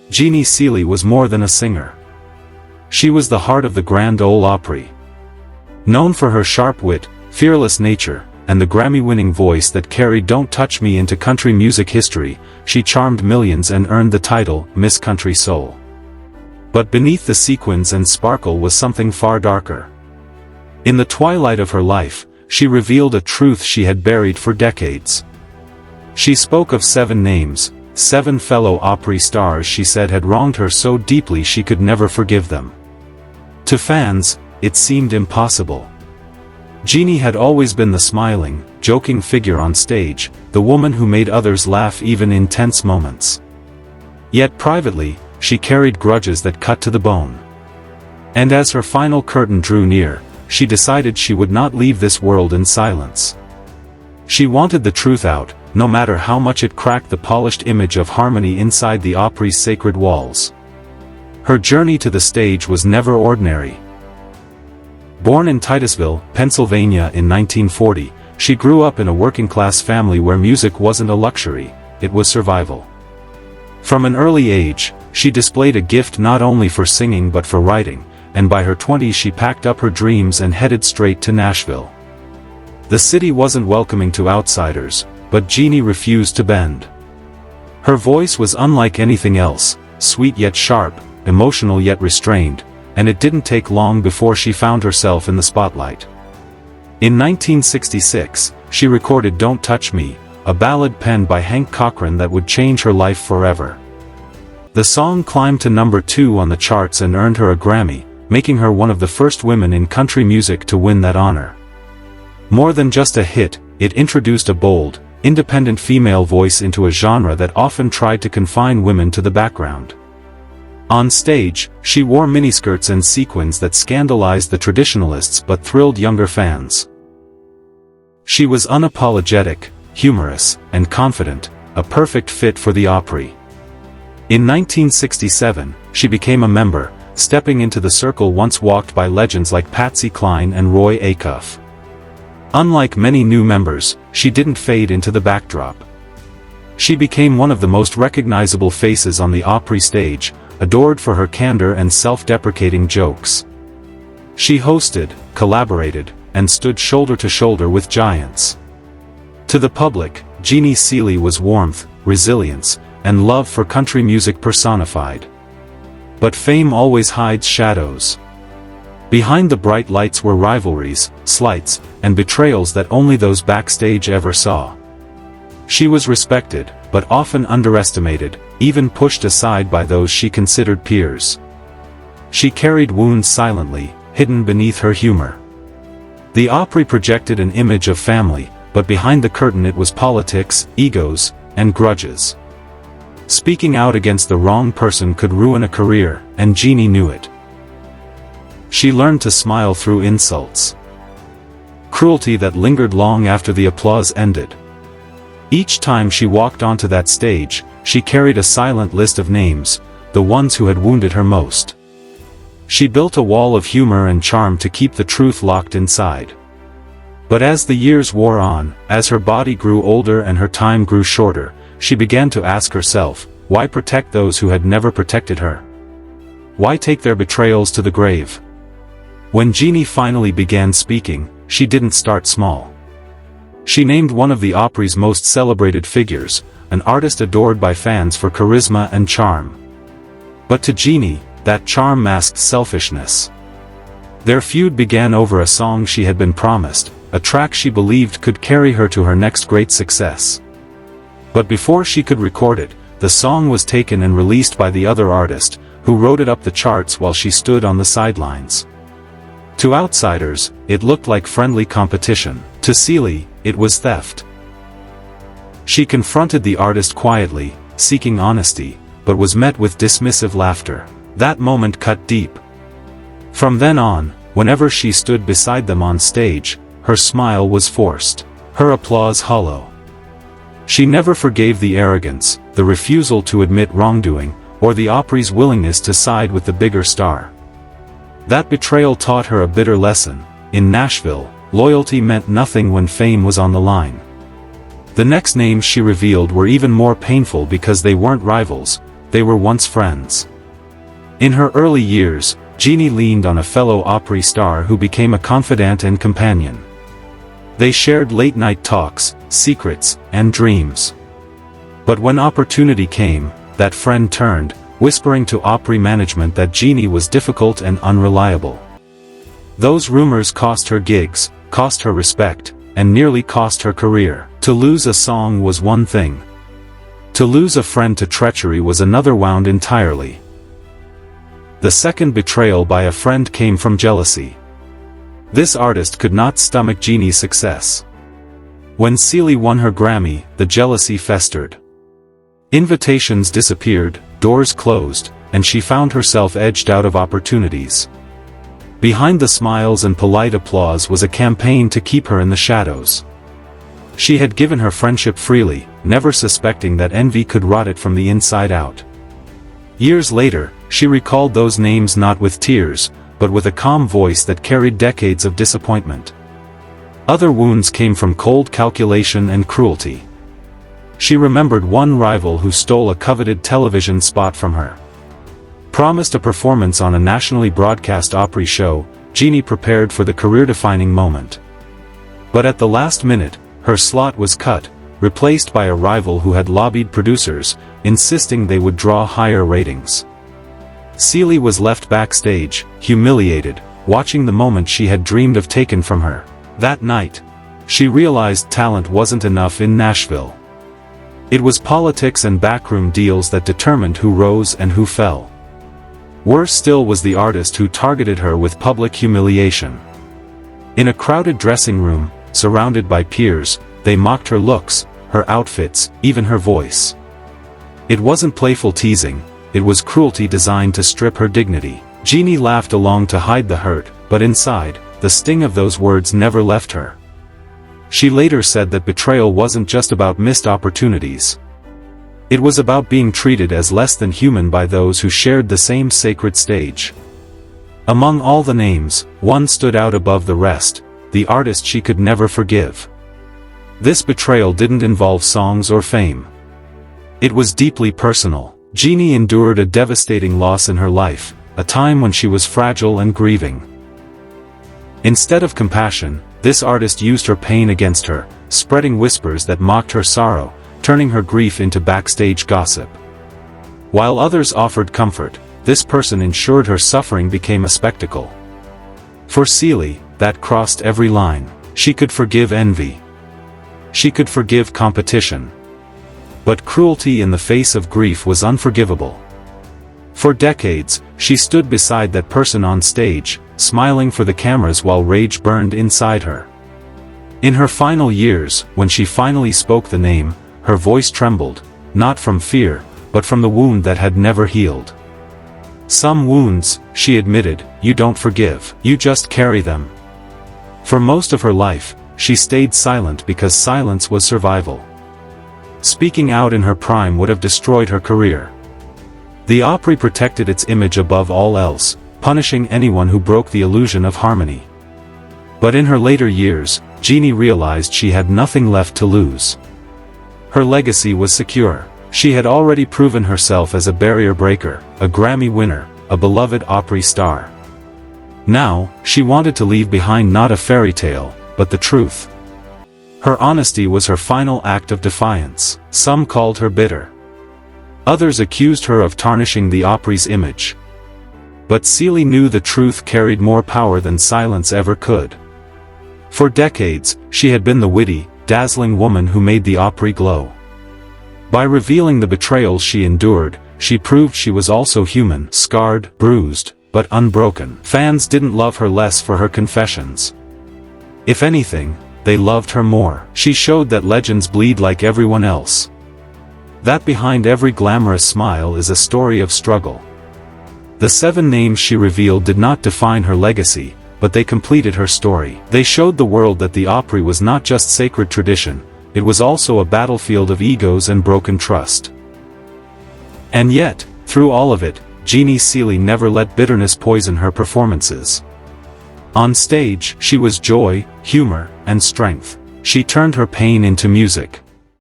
Jeannie Seely was more than a singer. She was the heart of the Grand Ole Opry. Known for her sharp wit, fearless nature, and the Grammy-winning voice that carried "Don't Touch Me" into country music history, she charmed millions and earned the title Miss Country Soul. But beneath the sequins and sparkle was something far darker. In the twilight of her life, she revealed a truth she had buried for decades. She spoke of 7 names, 7 fellow Opry stars she said had wronged her so deeply she could never forgive them. To fans, it seemed impossible. Jeannie had always been the smiling, joking figure on stage, the woman who made others laugh even in tense moments. Yet privately, she carried grudges that cut to the bone. And as her final curtain drew near, she decided she would not leave this world in silence. She wanted the truth out, no matter how much it cracked the polished image of harmony inside the Opry's sacred walls. Her journey to the stage was never ordinary. Born in Titusville, Pennsylvania in 1940, she grew up in a working-class family where music wasn't a luxury, it was survival. From an early age, she displayed a gift not only for singing but for writing, and by her 20s she packed up her dreams and headed straight to Nashville. The city wasn't welcoming to outsiders, but Jeannie refused to bend. Her voice was unlike anything else, sweet yet sharp, emotional yet restrained, and it didn't take long before she found herself in the spotlight. In 1966, she recorded "Don't Touch Me," a ballad penned by Hank Cochran that would change her life forever. The song climbed to number 2 on the charts and earned her a Grammy, making her one of the first women in country music to win that honor. More than just a hit, it introduced a bold, independent female voice into a genre that often tried to confine women to the background. On stage, she wore miniskirts and sequins that scandalized the traditionalists but thrilled younger fans. She was unapologetic, humorous, and confident, a perfect fit for the Opry. In 1967, she became a member, stepping into the circle once walked by legends like Patsy Cline and Roy Acuff. Unlike many new members, she didn't fade into the backdrop. She became one of the most recognizable faces on the Opry stage, adored for her candor and self-deprecating jokes. She hosted, collaborated, and stood shoulder to shoulder with giants. To the public, Jeannie Seely was warmth, resilience, and love for country music personified. But fame always hides shadows. Behind the bright lights were rivalries, slights, and betrayals that only those backstage ever saw. She was respected, but often underestimated, even pushed aside by those she considered peers. She carried wounds silently, hidden beneath her humor. The Opry projected an image of family, but behind the curtain it was politics, egos, and grudges. Speaking out against the wrong person could ruin a career, and Jeannie knew it. She learned to smile through insults. Cruelty that lingered long after the applause ended. Each time she walked onto that stage, she carried a silent list of names, the ones who had wounded her most. She built a wall of humor and charm to keep the truth locked inside. But as the years wore on, as her body grew older and her time grew shorter, she began to ask herself, why protect those who had never protected her? Why take their betrayals to the grave? When Jeannie finally began speaking, she didn't start small. She named one of the Opry's most celebrated figures, an artist adored by fans for charisma and charm. But to Jeannie, that charm masked selfishness. Their feud began over a song she had been promised, a track she believed could carry her to her next great success. But before she could record it, the song was taken and released by the other artist, who wrote it up the charts while she stood on the sidelines. To outsiders, it looked like friendly competition. To Seely, it was theft. She confronted the artist quietly, seeking honesty, but was met with dismissive laughter. That moment cut deep. From then on, whenever she stood beside them on stage, her smile was forced, her applause hollow. She never forgave the arrogance, the refusal to admit wrongdoing, or the Opry's willingness to side with the bigger star. That betrayal taught her a bitter lesson. In Nashville, loyalty meant nothing when fame was on the line. The next names she revealed were even more painful because they weren't rivals, they were once friends. In her early years, Jeannie leaned on a fellow Opry star who became a confidant and companion. They shared late-night talks, secrets, and dreams. But when opportunity came, that friend turned, whispering to Opry management that Jeannie was difficult and unreliable. Those rumors cost her gigs, cost her respect, and nearly cost her career. To lose a song was one thing. To lose a friend to treachery was another wound entirely. The second betrayal by a friend came from jealousy. This artist could not stomach Jeannie's success. When Seely won her Grammy, the jealousy festered. Invitations disappeared, doors closed, and she found herself edged out of opportunities. Behind the smiles and polite applause was a campaign to keep her in the shadows. She had given her friendship freely, never suspecting that envy could rot it from the inside out. Years later, she recalled those names not with tears, but with a calm voice that carried decades of disappointment. Other wounds came from cold calculation and cruelty. She remembered one rival who stole a coveted television spot from her. Promised a performance on a nationally broadcast Opry show, Jeannie prepared for the career-defining moment. But at the last minute, her slot was cut, replaced by a rival who had lobbied producers, insisting they would draw higher ratings. Seely was left backstage, humiliated, watching the moment she had dreamed of taken from her. That night, she realized talent wasn't enough in Nashville. It was politics and backroom deals that determined who rose and who fell. Worse still was the artist who targeted her with public humiliation. In a crowded dressing room, surrounded by peers, they mocked her looks, her outfits, even her voice. It wasn't playful teasing, it was cruelty designed to strip her dignity. Jeannie laughed along to hide the hurt, but inside, the sting of those words never left her. She later said that betrayal wasn't just about missed opportunities. It was about being treated as less than human by those who shared the same sacred stage. Among all the names, one stood out above the rest, the artist she could never forgive. This betrayal didn't involve songs or fame. It was deeply personal. Jeannie endured a devastating loss in her life, a time when she was fragile and grieving. Instead of compassion, this artist used her pain against her, spreading whispers that mocked her sorrow, turning her grief into backstage gossip. While others offered comfort, this person ensured her suffering became a spectacle. For Seely, that crossed every line. She could forgive envy. She could forgive competition. But cruelty in the face of grief was unforgivable. For decades, she stood beside that person on stage, smiling for the cameras while rage burned inside her. In her final years, when she finally spoke the name, her voice trembled, not from fear, but from the wound that had never healed. Some wounds, she admitted, you don't forgive, you just carry them. For most of her life, she stayed silent because silence was survival. Speaking out in her prime would have destroyed her career. The Opry protected its image above all else, punishing anyone who broke the illusion of harmony. But in her later years, Jeannie realized she had nothing left to lose. Her legacy was secure. She had already proven herself as a barrier breaker, a Grammy winner, a beloved Opry star. Now, she wanted to leave behind not a fairy tale, but the truth. Her honesty was her final act of defiance. Some called her bitter. Others accused her of tarnishing the Opry's image. But Seely knew the truth carried more power than silence ever could. For decades, she had been the witty, dazzling woman who made the Opry glow. By revealing the betrayals she endured, she proved she was also human, scarred, bruised, but unbroken. Fans didn't love her less for her confessions. If anything, they loved her more. She showed that legends bleed like everyone else. That behind every glamorous smile is a story of struggle. The 7 names she revealed did not define her legacy, but they completed her story. They showed the world that the Opry was not just sacred tradition, it was also a battlefield of egos and broken trust. And yet, through all of it, Jeannie Seely never let bitterness poison her performances. On stage, she was joy, humor, and strength. She turned her pain into music.